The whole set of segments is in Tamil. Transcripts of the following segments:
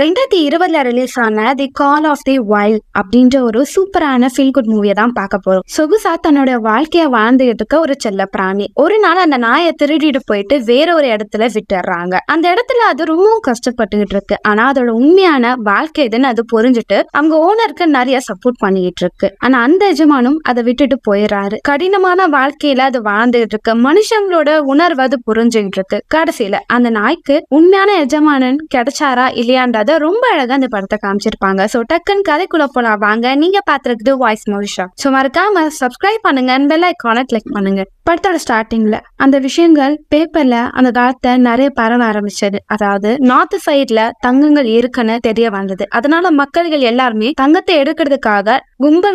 2020 ரிலீஸ் ஆன தி கால் ஆஃப் தி வைல்ட் அப்படின்ற ஒரு சூப்பரான ஃபீல் குட் மூவியை தான் பார்க்க போறோம். சொகுசா தன்னோட வாழ்க்கைய வாழ்ந்துகிட்டு இருக்க ஒரு செல்ல பிராணி ஒரு நாள் அந்த நாயை திருடிட்டு போயிட்டு வேற ஒரு இடத்துல விட்டுறாங்க. அந்த இடத்துல அது ரொம்பவும் கஷ்டப்பட்டுக்கிட்டு இருக்கு. ஆனா அதோட உண்மையான வாழ்க்கை இதுன்னு அது புரிஞ்சுட்டு அவங்க ஓனருக்கு நிறைய சப்போர்ட் பண்ணிக்கிட்டு இருக்கு. ஆனா அந்த எஜமானும் அதை விட்டுட்டு போயிடுறாரு. கடினமான வாழ்க்கையில அது வாழ்ந்துகிட்டு இருக்கு. மனுஷங்களோட உணர்வு அது புரிஞ்சுக்கிட்டு இருக்கு. கடைசியில அந்த நாய்க்கு உண்மையான எஜமானன் கிடைச்சாரா இல்லையான்ற ரொம்ப அழகா அந்த படத்தை காமிச்சிருப்பாங்க. சோ டக்குன்னு கதைக்குள்ள போலாம் வாங்க. நீங்க பாத்துருக்குது வாய்ஸ் மோஷா. சோ மறக்காம சப்ஸ்கிரைப் பண்ணுங்க, பெல் ஐகானை கிளிக் பண்ணுங்க. படத்தோட ஸ்டார்டிங்ல அந்த விஷயங்கள் பேப்பர்ல அந்த காலத்தை நிறைய பரவ ஆரம்பிச்சது. அதாவது நார்த் சைட்ல தங்கங்கள் இருக்குன்னு தெரிய வந்தது. அதனால மக்கள்கள் எல்லாருமே தங்கத்தை எடுக்கிறதுக்காக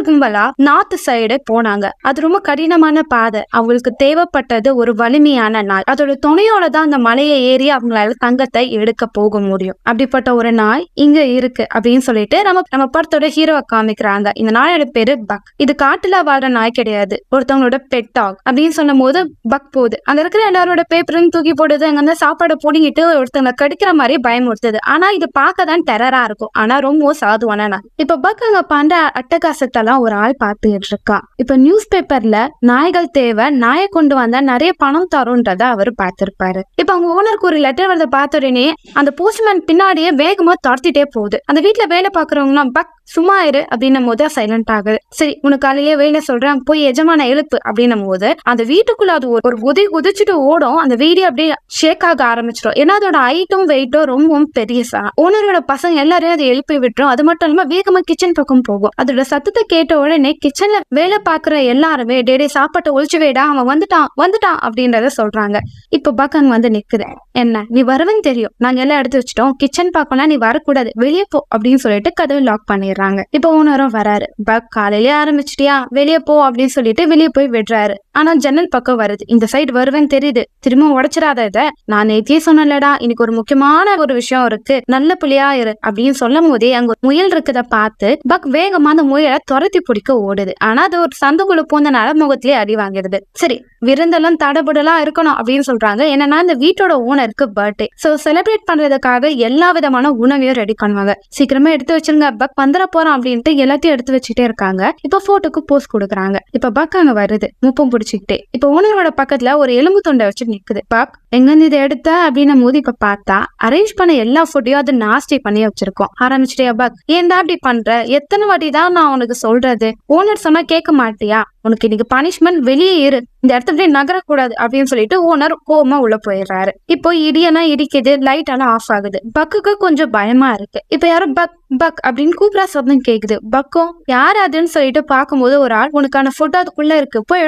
கும்பலா நார்த் சைடு போனாங்க. அது ரொம்ப கடினமான பாதை. அவங்களுக்கு தேவைப்பட்டது ஒரு வலிமையான நாய். அதோட துணையோட தான் அந்த மலையை ஏறி அவங்களால தங்கத்தை எடுக்க போக முடியும். அப்படிப்பட்ட ஒரு நாய் இங்க இருக்கு அப்படின்னு சொல்லிட்டு நம்ம படத்தோட ஹீரோவை காமிக்கிறாங்க. இந்த நாயோட பேரு பக். இது காட்டுல வாழ்ற நாய் கிடையாது, ஒருத்தவங்களோட பெட் டாக் அப்படின்னு சொல்லும் போது பக் போகுது. அந்த இருக்கிற எல்லாரோட பேப்பரும் தூக்கி போடுது. அங்க வந்து சாப்பாடை போடிக்கிட்டு ஒருத்தவங்க கடிக்கிற மாதிரி பயமுறுத்துது. ஆனா இது பார்க்கதான் டெரரா இருக்கும், ஆனா ரொம்ப சாதுவான நாய். இப்ப பக் அங்க பண்ற அட்டகாசத்தெல்லாம் ஒரு ஆள் பார்த்துட்டு இருக்கா. இப்ப நியூஸ் பேப்பர்ல நாய்கள் தேவை, நாயை கொண்டு வந்தா நிறைய பணம் தரும்ன்றத அவர் பார்த்திருப்பாரு. இப்ப அவங்க ஓனருக்கு ஒரு லெட்டர் வரத பார்த்த உடனே அந்த போஸ்ட்மேன் பின்னாடியே வேகமா துரத்திட்டே போகுது. அந்த வீட்டுல வேலை பாக்குறவங்களாம் பக் சும்மா இரு அப்படின்னும் போது சைலண்ட் ஆகுது. சரி உனக்கு காலையிலேயே வேலை சொல்றேன், போய் எஜமான எழுப்பு அப்படின்னும் போது அந்த வீட்டுக்குள்ள அது ஒரு குதிச்சுட்டு ஓடும். அந்த வீடியோ அப்படியே ஷேக் ஆக ஆரம்பிச்சிடும். ஏன்னா அதோட ஹைட்டும் வெயிட்டும் ரொம்பவும் பெரியசா. ஓனரோட பசங்க எல்லாரையும் அதை எழுப்பி விட்டுரும். அது மட்டும் இல்லாம வேகமா கிச்சன் பக்கம் போகும். அதோட சத்தத்தை கேட்ட உடனே கிச்சன்ல வேலை பாக்குற எல்லாருமே டேடே சாப்பாட்டை ஒழிச்சு வேடா, அவன் வந்துட்டான் அப்படின்றத சொல்றாங்க. இப்ப பக் அங்க வந்து நிக்குது. என்ன நீ வருவன்னு தெரியும், நாங்க எல்லாம் எடுத்து வச்சிட்டோம், கிச்சன் பார்க்கலாம், நீ வரக்கூடாது, வெளியே போ அப்படின்னு சொல்லிட்டு கதவு லாக் பண்ணிடுறாங்க. இப்ப ஓனரும் வராரு. பக் காலையிலேயே ஆரம்பிச்சிட்டியா, வெளியே போ அப்படின்னு சொல்லிட்டு வெளியே போய் விடுறாரு. ஆனா ஜன்னல் பக்கம் வருது. இந்த சைடு வருவேன்னு தெரியுது, திரும்ப உடைச்சிடாத இத, நான் நேத்தியே சொன்னலடா இன்னைக்கு ஒரு முக்கியமான ஒரு விஷயம் இருக்கு, நல்ல புள்ளியா இரு அப்படின்னு சொல்லும் போதே அங்க முயல் இருக்குத பார்த்து பக் வேகமா அந்த முயலை துரத்தி பிடிக்க ஓடுது. ஆனா அது ஒரு சந்துக்குள்ள போனதுனால முகத்திலேயே அடி வாங்கிடுது. சரி விருந்தெல்லாம் தடபுடலாம் இருக்கணும் அப்படின்னு சொல்றாங்க. என்னன்னா இந்த வீட்டோட ஓனருக்கு பர்த்டே, சோ செலிப்ரேட் பண்றதுக்காக எல்லா விதமான உணவையும் ரெடி பண்ணுவாங்க. சீக்கிரமா எடுத்து வச்சிருங்க, பக் வந்துட போறான் அப்படின்ட்டு எல்லாத்தையும் எடுத்து வச்சுட்டே இருக்காங்க. இப்ப போட்டோக்கு போஸ்ட் கொடுக்குறாங்க. இப்ப பக் அங்க வருது முப்பம் பிடிச்சிக்கிட்டே. இப்ப ஓனரோட பக்கத்துல ஒரு எலும்பு தொண்டை வச்சு நிக்குது. பக் எங்க இதை எடுத்த அப்படின்னு போது இப்ப பார்த்தா அரேஞ்ச் பண்ண எல்லா ஃபுட்டையும் அது நாஸ்டி பண்ணி வச்சிருக்கோம். ஆரம்பிச்சிட்டியா பக், ஏன்டா அப்படி பண்ற, எத்தனை வாட்டி தான் நான் உனக்கு சொல்றது, ஓனர் சொன்னா கேட்க மாட்டியா, உனக்கு இன்னைக்கு பனிஷ்மெண்ட், வெளியே இரு, இந்த இடத்துல நகரக்கூடாது அப்படின்னு சொல்லிட்டு ஓனர் கோவமா உள்ள போயிடுறாரு. இப்போ இடியெல்லாம் இடிக்குது, லைட் எல்லாம் ஆஃப் ஆகுது. பக்குக்கு கொஞ்சம் பயமா இருக்கு. இப்ப யாரும் பக் பக் அப்படின்னு கூப்பிடா சத்தம் கேக்குது. பக்கும் யார் அதுன்னு சொல்லிட்டு பார்க்கும்போது ஒரு ஆள் உனக்கான ஃபுட் அதுக்குள்ள இருக்கு, போய்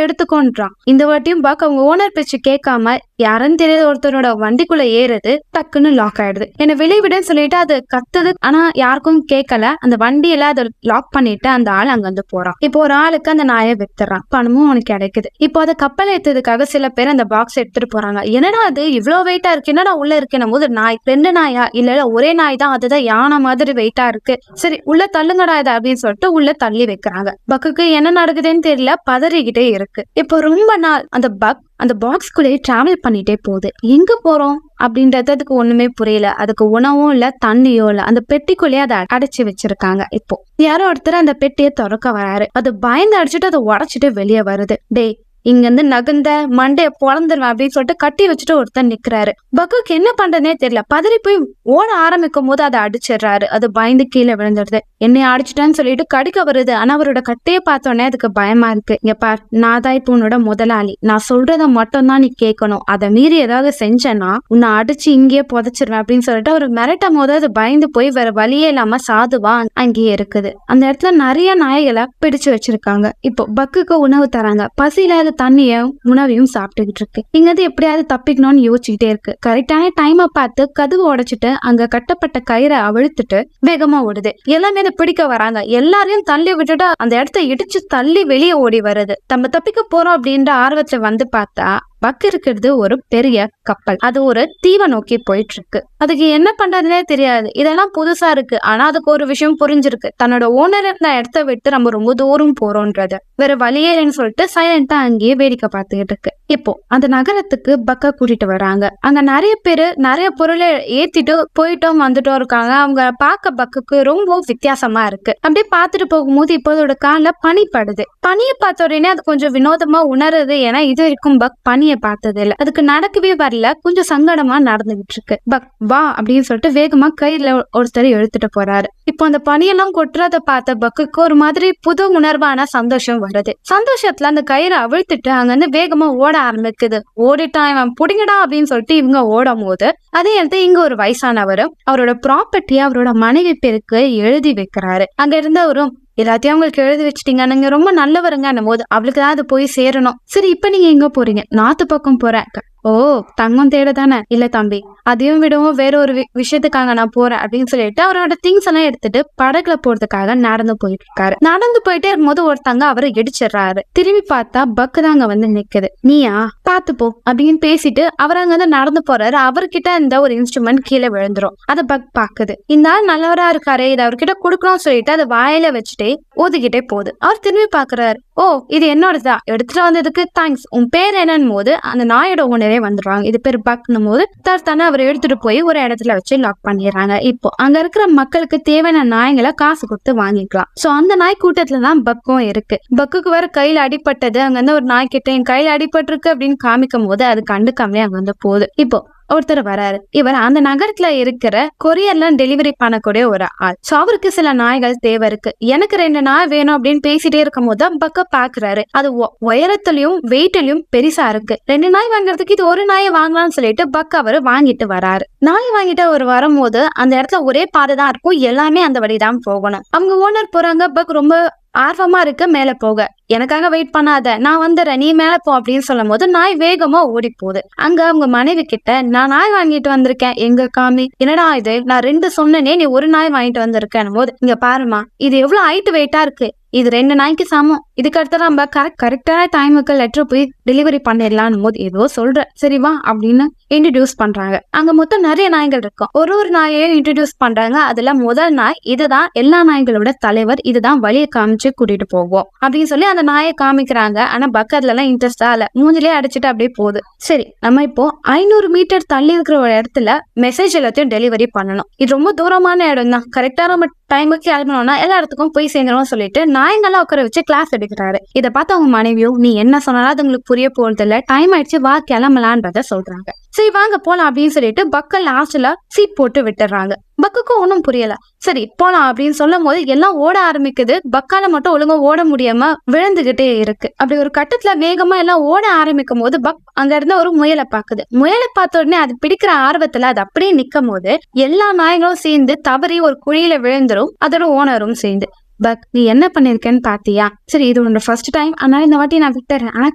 எடுத்துக்கோன்றான். இந்த வாட்டியும் பக் அவங்க ஓனர் பேச்சு கேட்காம யாருன்னு தெரியாத ஒருத்தரோட வண்டிக்குள்ள ஏறுது. டக்குன்னு லாக் ஆயிடுது. என்ன வெளியே விடுன்னு சொல்லிட்டு அது கத்துது. ஆனா யாருக்கும் கேட்கல. அந்த வண்டியில அதை லாக் பண்ணிட்டு அந்த ஆள் அங்க வந்து போறான். இப்போ ஒரு ஆளுக்கு அந்த நாயை வித்துறான், பணமும் அவனுக்கு கிடைக்குது. இப்போ அதை கப்பல் ஏற்றதுக்காக சில பேர் அந்த பாக்ஸ் எடுத்துட்டு போறாங்க. என்னடா அது இவ்வளவு வெயிட்டா இருக்கு, என்னடா உள்ள இருக்குன்னும் போது நாய், 2 நாயா இல்ல ஒரே நாய் தான், அதுதான் யானை மாதிரி வெயிட்டா இருக்கு, சரி உள்ள தள்ளுங்கடா இதை அப்படின்னு சொல்லிட்டு உள்ள தள்ளி வைக்கிறாங்க. பக்குக்கு என்ன நடக்குதுன்னு தெரியல, பதறிக்கிட்டே இருக்கு. இப்போ ரொம்ப நாள் அந்த பக் அந்த பாக்ஸ்குள்ளேயே டிராவல் பண்ணிட்டே போகுது. எங்க போறோம் அப்படின்றது அதுக்கு ஒண்ணுமே புரியல. அதுக்கு உணவும் இல்ல, தண்ணியோ இல்ல. அந்த பெட்டிக்குள்ளேயே அதை அடைச்சு வச்சிருக்காங்க. இப்போ யாரோ ஒருத்தர் அந்த பெட்டியை திறக்க வராரு. அது பயந்து அடிச்சுட்டு அதை உடைச்சிட்டு வெளியே வருது. டே இங்க இருந்து நகுந்த மண்டைய பொழந்துருவேன் அப்படின்னு சொல்லிட்டு கட்டி வச்சுட்டு ஒருத்தர் நிக்கிறாரு. பக்குக்கு என்ன பண்றதுனே தெரியல. பதறி போய் ஓட ஆரம்பிக்கும் போது அதை அடிச்சிடுறாரு. அது பயந்து கீழே விழுந்துடுது. என்னை அடிச்சுட்டான்னு சொல்லிட்டு கடிக்க வருது. ஆனா அவரோட கட்டையை பார்த்தோன்னே அதுக்கு பயமா இருக்கு. இங்க பார், நான் தான் இப்போ உன்னோட முதலாளி, நான் சொல்றத மட்டும் தான் நீ கேட்கணும், அதை மீறி ஏதாவது செஞ்சேன்னா உன்னை அடிச்சு இங்கேயே புதைச்சிருவேன் அப்படின்னு சொல்லிட்டு அவர் மிரட்டும் போது அது பயந்து போய் வேற வழியே இல்லாம சாதுவா அங்கேயே இருக்குது. அந்த இடத்துல நிறைய நாய்களை பிடிச்சு வச்சிருக்காங்க. இப்போ பக்குக்கு உணவு தராங்க. பசியில தண்ணியும் உணவையும் சாப்பிட்டுக்கிட்டு இருக்கு. இங்க எப்படியாவது தப்பிக்கணும்னு யோசிச்சுக்கிட்டே இருக்கு. கரெக்டான டைமை பார்த்து கதவு உடைச்சிட்டு அங்க கட்டப்பட்ட கயிறை அவிழ்த்துட்டு வேகமா ஓடுது. எல்லாமே அதை பிடிக்க வராங்க. எல்லாரையும் தள்ளி விட்டுட்டு அந்த இடத்த இடிச்சு தள்ளி வெளியே ஓடி வருது. நம்ம தப்பிக்க போறோம் அப்படின்ற ஆர்வத்துல வந்து பார்த்தா பக் இருக்கிறது ஒரு பெரிய கப்பல். அது ஒரு தீவை நோக்கி போயிட்டு இருக்கு. அதுக்கு என்ன பண்றதுனே தெரியாது. இதெல்லாம் புதுசா இருக்கு. ஆனா அதுக்கு ஒரு விஷயம் புரிஞ்சிருக்கு. தன்னோட ஓனர் இருந்த இடத்த விட்டு நம்ம ரொம்ப தூரம் போறோம்ன்றது வேற வழியே இல்லைன்னு சொல்லிட்டு சைலண்டா அங்கேயே வேடிக்கை பார்த்துக்கிட்டு இருக்கு. இப்போ அந்த நகரத்துக்கு பக்க கூட்டிட்டு வராங்க. அங்க நிறைய பேரு நிறைய பொருளை ஏத்திட்டு போயிட்டோம் வந்துட்டோம் இருக்காங்க. அவங்க பார்க்க பக்குக்கு ரொம்ப வித்தியாசமா இருக்கு. அப்படியே பார்த்துட்டு போகும்போது இப்போ அதோட கால பனி படுது. பனியை பார்த்த உடனே அது கொஞ்சம் வினோதமா உணருது. ஏன்னா இது வரைக்கும் பக் பனியை பார்த்தது இல்லை. அதுக்கு நடக்கவே வரல. கொஞ்சம் சங்கடமா நடந்துகிட்டு இருக்கு. பக் வா அப்படின்னு சொல்லிட்டு வேகமா கையில ஒருத்தர் எடுத்துட்டு போறாரு. இப்போ அந்த பனியெல்லாம் கொட்டுறத பார்த்த பக்குக்கு ஒரு மாதிரி புது உணர்வான சந்தோஷம் வருது. சந்தோஷத்துல அந்த கயிறை அவிழ்த்துட்டு அங்க இருந்து வேகமா ஓட ஆரம்பிக்குது. ஓடிட்டான் இவன் புடிங்கடா அப்படின்னு சொல்லிட்டு இவங்க ஓடும் போது அதே இடத்துல இங்க ஒரு வயசானவர் அவரோட ப்ராப்பர்ட்டியை அவரோட மனைவி பேருக்கு எழுதி வைக்கிறாரு. அங்க இருந்தவரும் எல்லாத்தையும் அவங்களுக்கு எழுதி வச்சுட்டீங்க, நீங்க ரொம்ப நல்லவருங்க போது அவளுக்கு தான் அது போய் சேரணும். சரி இப்ப நீங்க எங்க போறீங்க? நாத்து பக்கம் போறேன். ஓ தங்கம் தேட தானே? இல்ல தம்பி, அதையும் விடவும் வேற ஒரு விஷயத்துக்காக நான் போறேன் அப்படின்னு சொல்லிட்டு அவரோட திங்ஸ் எல்லாம் எடுத்துட்டு படகுல போறதுக்காக நடந்து போயிட்டு இருக்காரு. நடந்து போயிட்டே இருக்கும்போது ஒருத்தங்க அவரை இடிச்சிடுறாரு. திரும்பி பார்த்தா பக்கு தாங்க வந்து நிக்குது. நீயா பாத்து போ அப்படின்னு பேசிட்டு அவர் அங்க வந்து நடந்து போறாரு. அவர்கிட்ட இந்த ஒரு இன்ஸ்ட்ருமெண்ட் கீழே விழுந்துரும். அதை பக் பாக்குது. இந்த ஆள் நல்லவரா இருக்காரு, இதை அவர்கிட்ட கொடுக்கணும்னு சொல்லிட்டு அதை வாயில வச்சுட்டே ஓதிக்கிட்டே போகுது. அவர் திரும்பி பாக்குறாரு. ஓ இது என்னோடதா, எடுத்துட்டு வந்ததுக்கு தேங்க்ஸ். உன் பேர் என்னன்னு போது அந்த நாயோட ஓனரே வந்துடுவாங்க. இது பேர் பக்னும் போது தர்த்தானே அவர் எடுத்துட்டு போய் ஒரு இடத்துல வச்சு லாக் பண்ணிடுறாங்க. இப்போ அங்க இருக்கிற மக்களுக்கு தேவையான நாய்களை காசு கொடுத்து வாங்கிக்கலாம். சோ அந்த நாய் கூட்டத்துலதான் பக்கும் இருக்கு. பக்குக்கு வேற கையில அடிப்பட்டது. அங்க இருந்து ஒரு நாய் கிட்ட என் கையில அடிபட்டு இருக்கு அப்படின்னு காமிக்கும் போது அது கண்டுக்காமலே அங்க வந்து போகுது. இப்போ ஒருத்தர் வராரு. இவர் அந்த நகரத்துல இருக்கிற கொரியர்ல டெலிவரி பண்ணக்கூடிய ஒரு ஆள். சோ அவருக்கு சில நாய்கள் தேவை இருக்கு. எனக்கு 2 நாய் வேணும் அப்படின்னு பேசிட்டே இருக்கும் போது பக்க பாக்குறாரு. அது உயரத்திலயும் வெயிட்லயும் பெருசா இருக்கு. 2 நாய் வாங்குறதுக்கு இது ஒரு நாயை வாங்கலாம்னு சொல்லிட்டு பக் அவரு வாங்கிட்டு வராரு. நாய் வாங்கிட்டு அவர் வரும்போது அந்த இடத்துல ஒரே பாதை தான் இருக்கும். எல்லாமே அந்த வழிதான் போகணும். அவங்க ஓனர் போறாங்க. பக் ரொம்ப ஆர்வமா இருக்கு மேல போக. எனக்காக வெயிட் பண்ணாத, நான் வந்துடுறேன், நீ மேல போ அப்படின்னு சொல்லும் போது நாய் வேகமா ஓடி போகுது. அங்க அவங்க மனைவி கிட்ட நான் நாய் வாங்கிட்டு வந்திருக்கேன், எங்க காமி. என்னடா இது, நான் 2 சொன்னனே, நீ ஒரு நாய் வாங்கிட்டு வந்திருக்கேன் போது இங்க பாருமா, இது எவ்வளவு ஹைட் வெயிட்டா இருக்கு, இது 2 நாய்க்கு சமம். இதுக்கு அடுத்த நம்ம கரெக்டான டைமுக்கு லெட்டர் போய் டெலிவரி பண்ணிடலாம் போது ஏதோ சொல்ற, சரிவா அப்படின்னு இன்ட்ரடியூஸ் பண்றாங்க. அங்க மொத்தம் நிறைய நாய்கள் இருக்கும். ஒரு நாயையும் இன்ட்ரடியூஸ் பண்றாங்க. அதுல முதல் நாய் இதுதான் எல்லா நாய்களோட தலைவர், இதுதான் வழியை காமிச்சு கூட்டிட்டு போவோம் அப்படின்னு சொல்லி அந்த நாயை காமிக்கிறாங்க. ஆனா பக்கத்துல எல்லாம் இன்ட்ரெஸ்டா இல்ல, மூஞ்சிலே அடிச்சுட்டு அப்படியே போகுது. சரி நம்ம இப்போ 500 மீட்டர் தள்ளி இருக்கிற ஒரு இடத்துல மெசேஜ் எல்லாத்தையும் டெலிவரி பண்ணணும். இது ரொம்ப தூரமான இடம் தான். கரெக்டா நம்ம டைமுக்கு கிளம்பணும்னா எல்லா இடத்துக்கும் போய் சேர்ந்துடும் சொல்லிட்டு நாயங்கெல்லாம் உட்கார வச்சு கிளாஸ் எடுக்கிறாரு. இதை பார்த்து அவங்க மனைவியும் நீ என்ன சொன்னாலும் அது உங்களுக்கு புரிய போறது இல்ல, டைம் ஆயிடுச்சு, வா கிளம்பலான்றத சொல்றாங்க. சரி வாங்க போலாம் அப்படின்னு சொல்லிட்டு பக்க லாஸ்ட்ல சீட் போட்டு விட்டுறாங்க. பக்குக்கு ஒன்னும் புரியல. சரி போலாம் அப்படின்னு சொல்லும் போது எல்லாம் ஓட ஆரம்பிக்குது. பக்கால மட்டும் ஒழுங்கா ஓட முடியாம விழுந்துகிட்டே இருக்கு. அப்படி ஒரு கட்டத்துல வேகமா எல்லாம் ஓட ஆரம்பிக்கும் போது பக் அங்க இருந்த ஒரு முயலை பாக்குது. முயலை பார்த்த உடனே அது பிடிக்கிற ஆர்வத்துல அது அப்படியே நிக்கும் போது எல்லா நாய்களும் சேர்ந்து தவறி ஒரு குழியில விழுந்துரும். அதோட ஓனரும் சேர்ந்து. பக் நீ என்ன பண்ணிருக்கேன்னு பாத்தியா? சரி இது உன்னோட ஃபர்ஸ்ட் டைம், அதனால இந்த வாட்டி நான் விட்டுறேன். ஆனா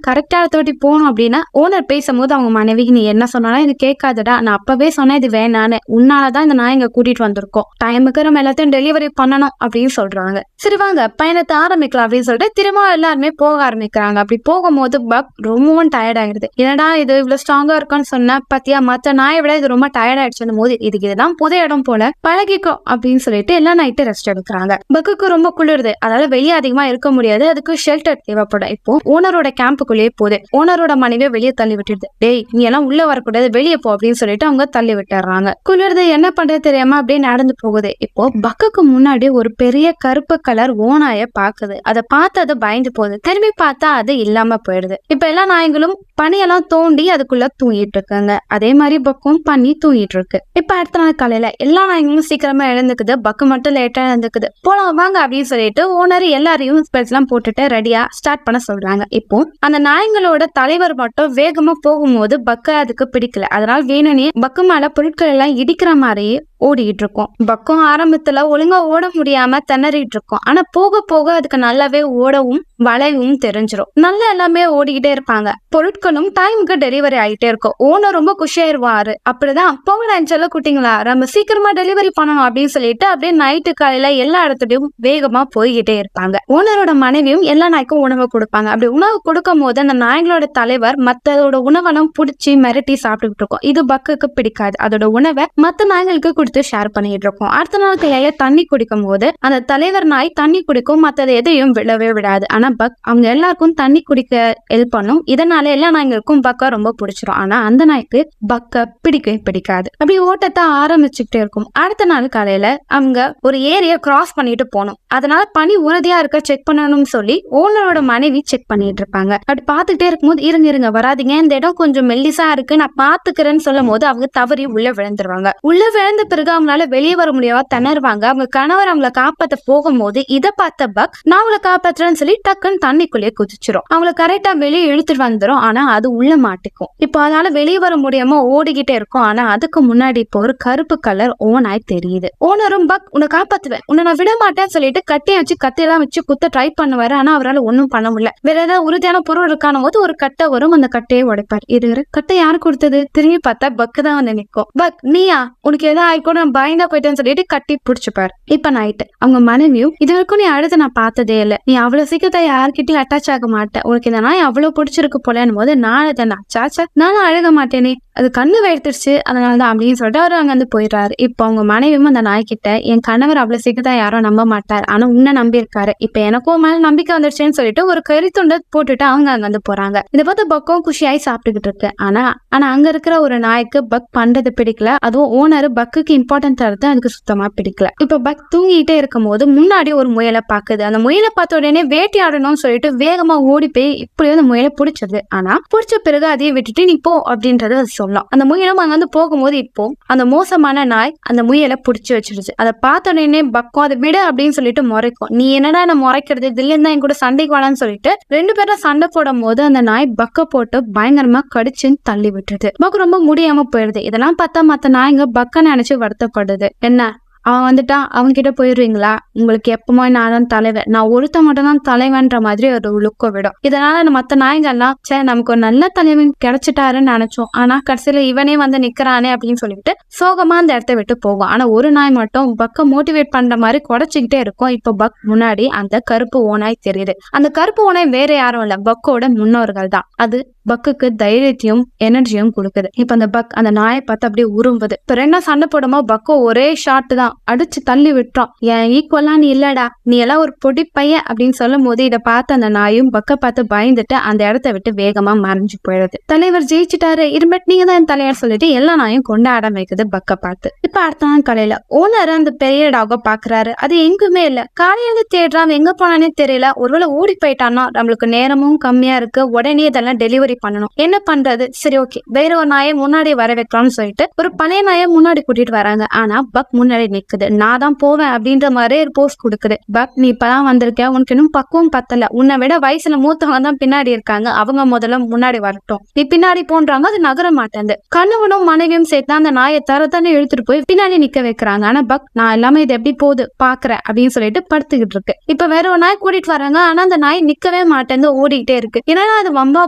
கரெக்டா வாட்டி போகணும் அப்படின்னா ஓனர் பேசும்போது அவங்க மனைவி நீ என்ன சொன்னாலும் இது கேட்காதடா, நான் அப்பவே சொன்னேன் இது வேணான்னு, உன்னாலதான் இந்த நாய் இங்க கூட்டிட்டு வந்திருக்கோம், டைமுக்கு நம்ம எல்லாத்தையும் டெலிவரி பண்ணணும் அப்படின்னு சொல்றாங்க. சரி வாங்க பயணத்தை ஆரம்பிக்கலாம் அப்படின்னு சொல்லிட்டு திரும்ப எல்லாருமே போக ஆரம்பிக்கிறாங்க. அப்படி போகும்போது பக் ரொம்பவும் டயர்ட் ஆயிடுது. என்னடா இது இவ்வளவு ஸ்ட்ராங்கா இருக்குன்னு சொன்னா பத்தியா, மத்த நாயை விட இது ரொம்ப டயர்ட் ஆயிடுச்சு போது இதுதான் புது இடம் போல, பழகிக்கோ அப்படின்னு சொல்லிட்டு எல்லாம் நைட்டு ரெஸ்ட் எடுக்கிறாங்க. பக்குக்கு ரொம்ப குளிருது, அதால வெளியே அதிகமா இருக்க முடியாது. அதுக்கு ஷெல்டர் தேவைப்படும். இப்போ ஓனரோட கேம்புக்குள்ளேயே போகுது. ஓனரோட மனைவியை வெளியே தள்ளி விட்டுடுது. டேய் நீ எல்லாம் உள்ள வரக்கூடாது, வெளியே போ அப்படின்னு சொல்லிட்டு அவங்க தள்ளி விட்டுறாங்க. குளிருது, என்ன பண்றது தெரியாம அப்படியே நடந்து போகுது. இப்போ பக்குக்கு முன்னாடி ஒரு பெரிய கருப்பு கலர் ஓநாய பாக்குது. அதை பார்த்து அது பயந்து போகுது. திரும்பி பார்த்தா அது இல்லாம போயிடுது. இப்ப எல்லா நாய்களும் பனியெல்லாம் தோண்டி அதுக்குள்ள தூங்கிட்டு இருக்காங்க. அதே மாதிரி பக்கும் பண்ணி தூங்கிட்டு இருக்கு. இப்ப அடுத்த நாள் காலையில எல்லா நாய்களும் சீக்கிரமா எழுந்துக்குது. பக்கு மட்டும் லேட்டா எழுந்துக்குது. போலாம் வாங்க அப்படின்னு சொல்லிட்டு ஓனர் எல்லாரையும் ஸ்பெல்ஸ் எல்லாம் போட்டுட்டு ரெடியா ஸ்டார்ட் பண்ண சொல்றாங்க. இப்போ அந்த நாய்களோட தலைவர் மட்டும் வேகமா போகும்போது பக்க அதுக்கு பிடிக்கல. அதனால வேணும்னே பக்கு மேல பொருட்கள் எல்லாம் இடிக்கிற மாதிரி ஓடிட்டு இருக்கும். பக்கம் ஆரம்பத்துல ஒழுங்கா ஓட முடியாம திணறிட்டு இருக்கும். ஆனா போக போக அதுக்கு நல்லாவே ஓடவும் வளைவும் தெரிஞ்சிடும். நல்லா எல்லாமே ஓடிக்கிட்டே இருப்பாங்க. பொருட்களும் டைமுக்கு டெலிவரி ஆகிட்டே இருக்கும். ஓனர் ரொம்ப குஷியாயிருவாரு. அப்படிதான் போங்கடா செல்ல குட்டிங்களா, நம்ம சீக்கிரமா டெலிவரி பண்ணணும் அப்படின்னு சொல்லிட்டு அப்படியே நைட்டு காலையில எல்லா இடத்துலயும் வேகமா போய்கிட்டே இருப்பாங்க. ஓனரோட மனைவியும் எல்லா நாய்க்கும் உணவு கொடுப்பாங்க. அப்படி உணவு கொடுக்கும் போது அந்த நாய்களோட தலைவர் மத்ததோட உணவெல்லாம் புடிச்சு மிரட்டி சாப்பிட்டுட்டு இருக்கும். இது பக்குக்கு பிடிக்காது. அதோட உணவை மத்த நாய்களுக்கு கொடுத்து ஷேர் பண்ணிட்டு இருக்கும். அடுத்த நாள் கையில தண்ணி குடிக்கும் போது அந்த தலைவர் நாய் தண்ணி குடிக்கும், மத்தது எதையும் விடவே விடாது. ஆனா பக் அவங்க எல்லாருக்கும் தண்ணி குடிக்க ஹெல்ப் பண்ணும். இதனால எல்லா நாய்களுக்கும் பக்கா ரொம்ப பிடிச்சிரும். ஆனா அந்த நாய்க்கு பக்க பிடிக்கவே பிடிக்காது. அப்படி ஓட்டத்தை ஆரம்பிச்சுக்கிட்டே இருக்கும். அடுத்த நாள் காலையில அவங்க ஒரு ஏரியா கிராஸ் பண்ணிட்டு போகணும். அதனால பனி உறுதியா இருக்க செக் பண்ணணும்னு சொல்லி ஓனரோட மனைவி செக் பண்ணிட்டு இருப்பாங்க. அப்படி பாத்துக்கிட்டே இருக்கும்போது இருங்க வராதிங்க, இந்த இடம் கொஞ்சம் மெல்லிசா இருக்கு, நான் பாத்துக்கிறேன்னு சொல்லும் போது அவங்க தவறி உள்ள விழுந்துருவாங்க. உள்ள விழுந்த பிறகு அவங்களால வெளியே வர முடியாம திணறுவாங்க. அவங்க கணவர் அவங்கள காப்பாத்த போகும்போது இதை பார்த்த பக் நான் அவங்கள காப்பாத்துறேன்னு சொல்லி டக்குன்னு தண்ணிக்குள்ளேயே குதிச்சிரும். அவங்கள கரெக்டா வெளியே இழுத்துட்டு வந்துடும். ஆனா அது உள்ள மாட்டிக்கும். இப்போ அதனால வெளியே வர முடியாம ஓடிக்கிட்டே இருக்கும். ஆனா அதுக்கு முன்னாடி இப்போ ஒரு கருப்பு கலர் ஓனாய் தெரியுது. ஓனரும் பக் உன்னை காப்பாத்துவேன், உன்னை நான் விட மாட்டேன்னு சொல்லிட்டு கட்டையை வச்சு கத்தையெல்லாம் வச்சு குத்த ட்ரை பண்ணுவாரு. ஆனா அவரால் ஒன்னும் பண்ண முடியல. வேற ஏதாவது உறுதியான பொருள் இருக்கான போது ஒரு கட்டை வரும், அந்த கட்டையை உடைப்பார். இது கட்டை யாரு கொடுத்தது? திரும்பி பார்த்தா பக்கு தான் வந்து நிற்கும். பக் நீயா, உனக்கு ஏதாவது ஆயிக்கோ, நான் பயந்தா போயிட்டேன்னு சொல்லிட்டு கட்டி பிடிச்சுப்பாரு. இப்ப நைட்டு அவங்க மனைவியும் இது வரைக்கும் நீ அழுது நான் பார்த்ததே இல்லை, நீ அவ்வளவு சீக்கிரத்தை யாருக்கிட்டையும் அட்டாச் ஆக மாட்டேன், உனக்கு இந்த நாய் அவ்வளவு பிடிச்சிருக்கு போலன்னு போது நான் அதை சாச்சா நானும் அழுக மாட்டேனே, அது கண்ணு வைத்துருச்சு அதனாலதான் அப்படின்னு சொல்லிட்டு அவர் அங்க வந்து போயிடுறாரு. இப்போ அவங்க மனைவியும் அந்த நாய்கிட்ட என் கணவர் அவ்வளவு சீக்கிரத்தை யாரும் நம்ப மாட்டார், ஆனா உன்னை நம்பி இருக்காரு, இப்ப எனக்கும் மேல நம்பிக்கை வந்துருச்சுன்னு சொல்லிட்டு ஒரு கறி துண்டை போட்டுட்டு அவங்க அங்க வந்து போறாங்க. இதை பார்த்து பக்கும் குஷியாயி சாப்பிட்டுக்கிட்டு இருக்கு. ஆனா அங்க இருக்கிற ஒரு நாய்க்கு பக் பண்றது பிடிக்கல. அதுவும் ஓனர் பக்குக்கு இம்பார்ட்டன்ட் தரது அதுக்கு சுத்தமா பிடிக்கல. இப்ப பக் தூங்கிட்டே இருக்கும் போது முன்னாடி ஒரு முயலை பாக்குது. அந்த முயலை பார்த்த உடனே வேட்டையாடணும்னு சொல்லிட்டு வேகமா ஓடி போய் இப்படியே அந்த முயலை பிடிச்சது. ஆனா பிடிச்ச பிறகு அதையே விட்டுட்டு நீ போ அப்படின்றது அது சொல்லலாம். அந்த முயலும் அங்க வந்து போகும்போது இப்போ அந்த மோசமான நாய் அந்த முயலை பிடிச்சு வச்சிருச்சு. அதை பார்த்த உடனே பக்கம் அதை விட அப்படின்னு சொல்லிட்டு முறைக்கும். நீ என்னடா என்ன முறைக்கிறது, இதுல இருந்தா என் கூட சண்டைக்கு வாழான்னு சொல்லிட்டு ரெண்டு பேரும் சண்டை போடும் போது அந்த நாய் பக்க போட்டு பயங்கரமா கடிச்சுன்னு தள்ளி விட்டுருது. பக் ரொம்ப முடியாம போயிடுது. இதெல்லாம் பார்த்தா மத்த நாய்ங்க பக்க நினைச்சு வருத்தப்படுது. என்ன அவன் வந்துட்டான், அவங்க கிட்ட போயிடுவீங்களா, உங்களுக்கு எப்பவுமே நான் தான் தலைவன், நான் ஒருத்த மட்டும் தான் தலைவன்ற மாதிரி ஒரு லுக்க விடும். இதனால மத்த நாய்கள்லாம் சரி நமக்கு ஒரு நல்ல தலைவன் கிடைச்சிட்டாருன்னு நினைச்சோம், ஆனா கடைசியில இவனே வந்து நிக்கிறானே அப்படின்னு சொல்லிட்டு சோகமா அந்த இடத்த விட்டு போகும். ஆனா ஒரு நாய் மட்டும் பக்க மோட்டிவேட் பண்ற மாதிரி குடைச்சிக்கிட்டே இருக்கும். இப்ப பக் முன்னாடி அந்த கருப்பு ஓனாய் தெரியுது. அந்த கருப்பு ஓனாய் வேற யாரும் இல்ல, பக்கோட முன்னோர்கள் தான். அது பக்குக்கு தைரியத்தையும் எனர்ஜியும் கொடுக்குது. இப்ப அந்த பக் அந்த நாயை பார்த்து அப்படியே உரும்புது. இப்ப ரெண்டா சண்டை போடுமோ பக்கோ ஒரே ஷாட் தான் அடிச்சு தள்ளி விட்டுறான். என் ஈக்குவலா நீ இல்லடா, நீ எல்லாம் ஒரு பொடி பையன் அப்படின்னு சொல்லும் போது இதை பார்த்து அந்த நாயும் பக்க பார்த்து பயந்துட்டு அந்த இடத்த விட்டு வேகமா மறைஞ்சு போயிடுது. தலைவர் ஜெயிச்சுட்டாரு, இருமட் நீங்க தான் தலைவர் சொல்லிட்டு எல்லா நாயும் கொண்டாட வைக்குது பக்க பார்த்து. இப்ப அடுத்த நாள் காலையில ஓனர் அந்த பெரிய டாக பாக்குறாரு. அது எங்குமே இல்ல. காலையில தேடுறான், எங்க போனானே தெரியல. ஒருவேளை ஓடி போயிட்டான்னா நம்மளுக்கு நேரமும் கம்மியா இருக்கு, உடனே இதெல்லாம் டெலிவரி பண்ணணும், என்ன பண்றது, சரி ஓகே வேற ஒரு நாயை முன்னாடி வர வைக்கலாம்னு சொல்லிட்டு ஒரு பழைய நாயை முன்னாடி கூட்டிட்டு வராங்க. ஆனா பக் முன்னாடி நிக்குது. நான் தான் போவேன் அப்படின்ற மாதிரி ஒரு போஸ்ட் கொடுக்குது. பக் நீ இப்பதான் வந்திருக்க, உனக்கு இன்னும் பக்குவம் பத்தல, உன்னை விட வயசுல மூத்தவங்க தான் பின்னாடி இருக்காங்க, அவங்க முதல்ல முன்னாடி வரட்டும், நீ பின்னாடி போன்றாங்க. அது நகர மாட்டேன். கணவனும் மனைவியும் சேர்த்து அந்த நாயை தரத்தானே இழுத்துட்டு போய் பின்னாடி நிக்க வைக்கிறாங்க. ஆனா பக் நான் எல்லாமே இது எப்படி போகுது பாக்குறேன் அப்படின்னு சொல்லிட்டு படுத்துக்கிட்டு இருக்கு. இப்ப வேற ஒரு நாய் கூட்டிட்டு வராங்க. ஆனா அந்த நாய் நிக்கவே மாட்டேன், ஓடிக்கிட்டே இருக்கு. ஏன்னா அது வம்பா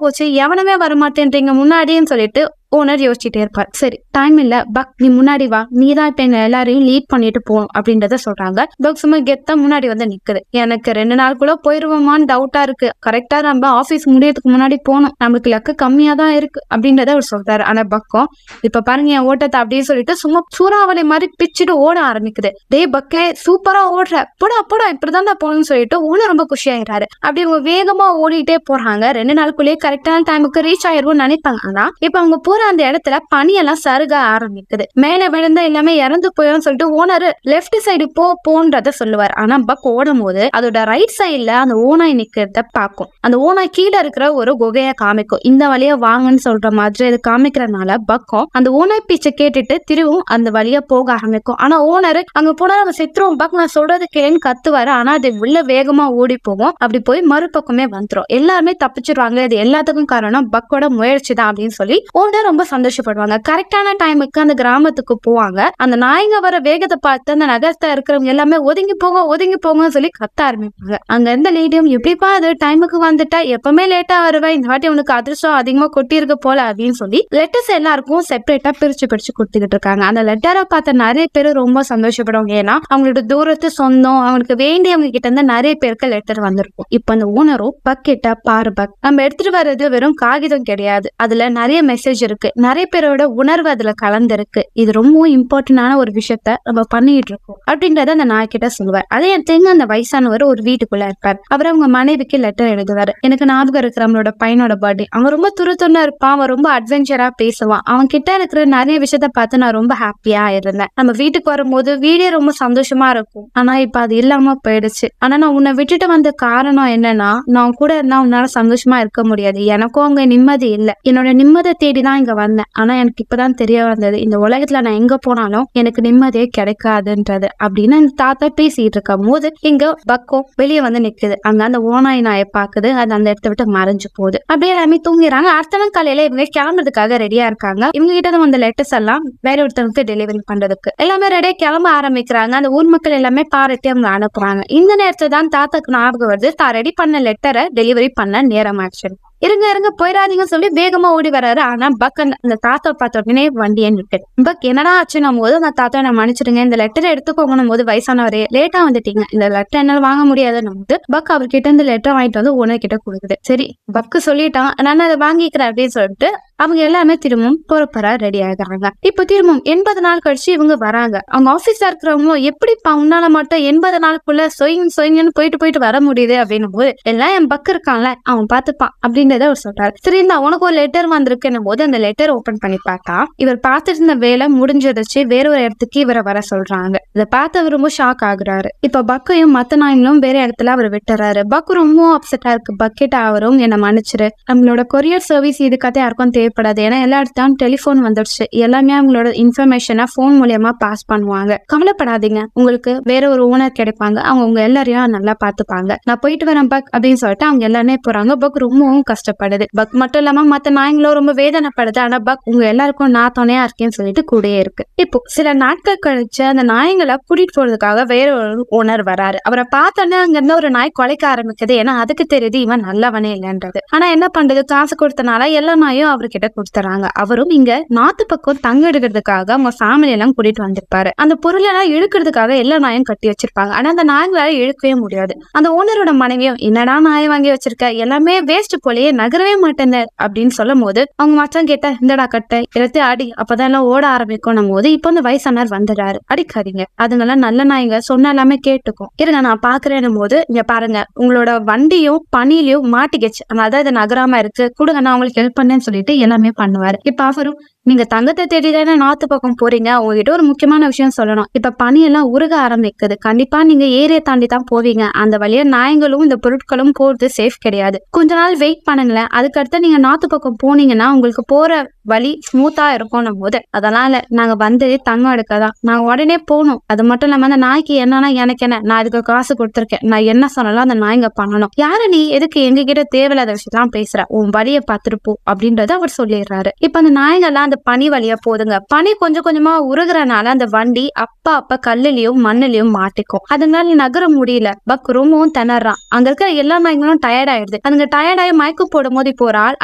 போச்சு, எவனமே வரமாட்டேன்றீங்க முன்னாடின்னு சொல்லிட்டு ஓனர் யோசிச்சுட்டே இருப்பார். சரி டைம் இல்ல பக், நீ முன்னாடி வா, நீ தான் இப்ப எங்க எல்லாரையும் லீட் பண்ணிட்டு போகணும் அப்படின்றத சொல்றாங்க. பக் சும்மா கெத்தா முன்னாடி வந்து நிக்குது. எனக்கு 2 நாள் கூட போயிருவோமான்னு டவுட்டா இருக்கு, கரெக்டா நம்ம ஆபீஸ் முடியறதுக்கு முன்னாடி போகணும், நம்மளுக்கு லக்கு கம்மியா தான் இருக்கு அப்படின்றத அவர் சொல்றாரு. ஆனா பக்கம் இப்ப பாருங்க என் ஓட்டத்தை அப்படின்னு சொல்லிட்டு சும்மா சூறாவளி மாதிரி பிச்சுட்டு ஓட ஆரம்பிக்குது. டே பக்கே சூப்பரா ஓடுற, போடா இப்படிதான் போகணும்னு சொல்லிட்டு ஓனர் ரொம்ப குஷியாயிராரு. அப்படி அவங்க வேகமா ஓடிட்டே போறாங்க. 2 நாளுக்குள்ளேயே கரெக்டான டைமுக்கு ரீச் ஆயிருவோம்னு நினைப்பாங்க. ஆனா இப்ப அவங்க போற அந்த இடத்துல பனியெல்லாம் சருக ஆரம்பிக்குது. மேல விழுந்தா எல்லாமே இறந்து போயிடும் சொல்லிட்டு ஓனர் லெப்ட் சைடு போன்றத சொல்லுவார். ஆனா பக் ஓடும் போது அதோட ரைட் சைட்ல அந்த ஓனாய் நிக்கிறத பாக்கும். அந்த ஓனாய் கீழே இருக்கிற ஒரு குகைய காமிக்கும். இந்த வழியா வாங்கன்னு சொல்ற மாதிரி அது காமிக்கிறதுனால பக்கம் அந்த ஓனாய் பீச்சை கேட்டுட்டு திருவும் அந்த வழியா போக ஆரம்பிக்கும். ஆனா ஓனர் அங்க போனா நம்ம செத்துருவோம், பக் நான் சொல்றது கேன்னு கத்துவாரு. ஆனா அது உள்ள வேகமா ஓடி போகும். அப்படி போய் மறுபக்கமே வந்துரும். எல்லாருமே தப்பிச்சிருவாங்க. இது எல்லாத்துக்கும் காரணம் பக்கோட முயற்சி தான் அப்படின்னு சொல்லி ஓனர் ரொம்ப சந்தோஷப்படுவாங்க. கரெக்டான டைமுக்கு அந்த கிராமத்துக்கு போவாங்க. அந்த நாய்ங்க வர வேகத்தை பார்த்து அந்த நகரத்தை இருக்கிறவங்க எல்லாமே ஒதுங்கி போங்கன்னு சொல்லி கத்த ஆரம்பிப்பாங்க. அங்க இருந்த லேடியும் எப்படிப்பா அது டைமுக்கு வந்துட்டா, எப்பவுமே லேட்டா வருவேன், இந்த வாட்டி உனக்கு அதிர்ஷ்டம் அதிகமா கொட்டி இருக்கு போல அப்படின்னு சொல்லி லெட்டர்ஸ் எல்லாருக்கும் செப்பரேட்டா பிரிச்சு கொடுத்துக்கிட்டு இருக்காங்க. அந்த லெட்டரை பார்த்த நிறைய பேர் ரொம்ப சந்தோஷப்படுவாங்க. ஏன்னா அவங்களோட தூரத்து சொந்தம், அவங்களுக்கு வேண்டியவங்க கிட்ட இருந்து நிறைய பேருக்கு லெட்டர் வந்திருக்கும். இப்ப அந்த ஓனரும் பக்கிட்ட பாரு பக், நம்ம எடுத்துட்டு வர்றது வெறும் காகிதம் கிடையாது, அதுல நிறைய மெசேஜ் இருக்கு, நிறைய பேரோட உணர்வு அதுல கலந்துருக்கு, இது ரொம்ப இம்பார்ட்டன்டான ஒரு விஷயத்த நம்ம பண்ணிட்டு இருக்கோம் அப்படின்றத அந்த நாய்கிட்ட சொல்லுவார். அதே இடத்துக்கு அந்த வயசானவர் ஒரு வீட்டுக்குள்ள இருப்பார். அவர் அவங்க மனைவிக்கு லெட்டர் எழுதுவாரு. எனக்கு ஞாபகம் இருக்கிற நம்மளோட பையனோட பர்த்டே, அவன் ரொம்ப துருத்துன்னு இருப்பான், அவன் ரொம்ப அட்வென்ச்சரா பேசுவான், அவன் கிட்ட இருக்கிற நிறைய விஷயத்த பார்த்து நான் ரொம்ப ஹாப்பியா இருந்தேன். நம்ம வீட்டுக்கு வரும்போது வீடே ரொம்ப சந்தோஷமா இருக்கும், ஆனா இப்ப அது இல்லாம போயிடுச்சு. ஆனா நான் உன்னை விட்டுட்டு வந்த காரணம் என்னன்னா, நான் கூட இருந்தா உன்னால சந்தோஷமா இருக்க முடியாது, எனக்கும் அங்க நிம்மதி இல்லை, என்னோட நிம்மதியை தேடிதான் இங்க வந்தேன். ஆனா எனக்கு இப்பதான் தெரிய வந்தது, இந்த உலகத்துல நான் எங்க போனாலும் எனக்கு நிம்மதியே கிடைக்காதுன்றது அப்படின்னு அந்த தாத்தா பேசிட்டு இருக்கும் போது இங்க பக்கம் வெளியே வந்து நிக்குது. அங்க அந்த ஓனாய் நாயை பாக்குது, அது அந்த இடத்த விட்டு மறைஞ்சு போகுது. அப்படியே எல்லாமே தூங்கிறாங்க. அடுத்த நாள் காலையில இவங்க கிளம்புறதுக்காக ரெடியா இருக்காங்க. இவங்க கிட்ட வந்த லெட்டர்ஸ் எல்லாம் வேற ஒருத்தவங்களுக்கு டெலிவரி பண்றதுக்கு எல்லாமே ரெடியா கிளம்ப ஆரம்பிக்கிறாங்க. அந்த ஊர் மக்கள் எல்லாமே பாராட்டி அவங்க அனுப்புறாங்க. இந்த நேரத்துல தான் தாத்தாக்கு ஞாபகம் வருது, தான் ரெடி பண்ண லெட்டரை டெலிவரி பண்ண நேரம் ஆச்சு. இருங்க போயிடாதீங்க சொல்லி வேகமா ஓடி வர்றாரு. ஆனா பக் அந்த தாத்தா பார்த்த உடனே வண்டியை நிற்குது. பக் என்னடா ஆச்சுன்னும் போது அந்த தாத்தா நான் மன்னிச்சிடுங்க, இந்த லெட்டரை எடுத்துக்கோங்கணும் போது வயசானவரே லேட்டா வந்துட்டீங்க, இந்த லெட்டர் என்னால வாங்க முடியாதுன்னு போது பக் அவர்கிட்ட இந்த லெட்டர் வாங்கிட்டு வந்து ஓனர் கிட்ட கொடுக்குது. சரி பக்கு சொல்லிட்டான், நான் அதை வாங்கிக்கிறேன் அப்படின்னு சொல்லிட்டு அவங்க எல்லாமே திரும்பவும் பொறுப்பரா ரெடி ஆகுறாங்க. இப்போ திரும்பவும் 80 நாள் கழிச்சு இவங்க வராங்க. அவங்க ஆபீஸ்ல இருக்கிறவங்க எப்படிப்பா உன்னால மட்டும் 80 நாளுக்குள்ள சொயிங்கன்னு போயிட்டு வர முடியுது அப்படின்னும் போது எல்லாம் என் பக்கம் இருக்கான்ல அவன் பாத்துப்பான் அப்படின்றத அவர் சொல்றாரு. சரி நான் உனக்கு ஒரு லெட்டர் வந்திருக்குன்னும் போது அந்த லெட்டர் ஓபன் பண்ணி பார்த்தா இவர் பார்த்துட்டு இருந்த வேலை முடிஞ்சிருச்சு, வேற ஒரு இடத்துக்கு இவரை வர சொல்றாங்க. இதை பார்த்து அவர் ரொம்ப ஷாக் ஆகுறாரு. இப்ப பக்கையும் மத்த நாய்களும் வேற இடத்துல அவர் விட்டுறாரு. பக்கு ரொம்ப அப்செட்டா இருக்கு. பக்கெட் அவரும் என்ன மன்னிச்சிரு, நம்மளோட கொரியர் சர்வீஸ் இதுக்காக யாருக்கும் தேவைப்படாது, ஏன்னா எல்லா இடத்தையும் டெலிபோன் வந்துடுச்சு, எல்லாமே அவங்களோட இன்ஃபர்மேஷனை போன் மூலியமா பாஸ் பண்ணுவாங்க, கவலைப்படாதீங்க, உங்களுக்கு வேற ஒரு ஓனர் கிடைப்பாங்க, அவங்க உங்க எல்லாரையும் நல்லா பாத்துப்பாங்க, நான் போயிட்டு வரேன் பக் அப்படின்னு சொல்லிட்டு அவங்க எல்லாருமே போறாங்க. பக் ரொம்பவும் கஷ்டப்படுது. பக் மட்டும் இல்லாம மத்த நாய்களும் ரொம்ப வேதனைப்படுது. ஆனா பக் உங்க எல்லாருக்கும் நான் துணையா இருக்கேன்னு சொல்லிட்டு கூடயே இருக்கு. இப்போ சில நாட்கள் கழிச்சு அந்த நாய்களை கூட்டிட்டு போறதுக்காக வேற ஒரு ஓனர் வராரு. அவரை பார்த்தோன்னே அங்க இருந்து ஒரு நாய் குலைக்க ஆரம்பிக்குது. ஏன்னா அதுக்கு தெரியுது இவன் நல்லவனே இல்லைன்றது. ஆனா என்ன பண்றது, காசு கொடுத்தனால எல்லா நாயும் அவர்கிட்ட கொடுத்துறாங்க. அவரும் இங்க நாத்து பக்கம் தங்க எடுக்கிறதுக்காக அவங்க ஃபேமிலி எல்லாம் கூட்டிட்டு வந்திருப்பாரு. அந்த பொருள் எல்லாம் இழுக்கிறதுக்காக எல்லா நாயும் கட்டி வச்சிருப்பாங்க. ஆனா அந்த நாய்களால இழுக்கவே முடியாது. அந்த ஓனரோட மனைவியும் என்னடா நாயை வாங்கி வச்சிருக்க, எல்லாமே வேஸ்ட் போலயே, நகரவே மாட்டேன் அப்படின்னு சொல்லும் போது அவங்க மச்சான் கேட்ட இந்தடா கட்டை எடுத்து அடி, அப்பதான் எல்லாம் ஓட ஆரம்பிக்கும் போது இப்ப அந்த வயசானார் வந்துடுறாரு. அடிக்காதீங்க, அதுங்கெல்லாம் நல்ல நாய்ங்க, சொன்ன எல்லாமே கேட்டுக்கும், இருங்க நான் பாக்குறேன் போது இங்க பாருங்க உங்களோட வண்டியும் பனிலையும் மாட்டிக்கிச்சு, அதான் இது நகராம இருக்கு, கொடுங்க நான் உங்களுக்கு ஹெல்ப் பண்ணேன்னு சொல்லிட்டு எல்லாமே பண்ணுவாரு. இப்ப அவரும் நீங்க தங்கத்தை தேடிதானே நாத்து பக்கம் போறீங்க, உங்ககிட்ட ஒரு முக்கியமான விஷயம் சொல்லணும், இப்ப பனி எல்லாம் உருக ஆரம்பிக்குது, கண்டிப்பா நீங்க ஏரியை தாண்டி தான் போவீங்க, அந்த வழியா நாய்களும் இந்த பொருட்களும் போறது சேஃப் கிடையாது, கொஞ்ச நாள் வெயிட் பண்ணுங்களேன், அதுக்கடுத்து நீங்க நாத்து பக்கம் போனீங்கன்னா உங்களுக்கு போற வழி ஸ்மூத்தா இருக்கும் போது அதெல்லாம் இல்ல, நாங்க வந்து தங்கம் எடுக்கதான், நாங்க உடனே போகணும், அது மட்டும் இல்லாம அந்த நாய்க்கு என்னன்னா எனக்கு என்ன, நான் அதுக்கு காசு கொடுத்துருக்கேன், நான் என்ன சொன்னாலும் அந்த நாய்ங்க பண்ணணும், யாரு நீ எதுக்கு எங்க கிட்ட தேவையில்லாத விஷயத்தான் பேசுற, உன் வழியை பார்த்துட்டு போ அப்படின்றத அவர் சொல்லிடுறாரு. இப்ப அந்த நாய்கள்லாம் அந்த பனி வழியா போதுங்க. பனி கொஞ்சம் கொஞ்சமா உருகுறனால அந்த வண்டி அப்ப கல்லுலயும் மண்ணுலயும் மாட்டிக்கும், அதனால நகர முடியல. பக் ரொம்பவும் திணறான். அங்க இருக்கிற எல்லா நாய்களும் டயர்ட் ஆயிடுது. அதுங்க டயர்டாயி மயக்கம் போடும் போது இப்போ ஒரு ஆள்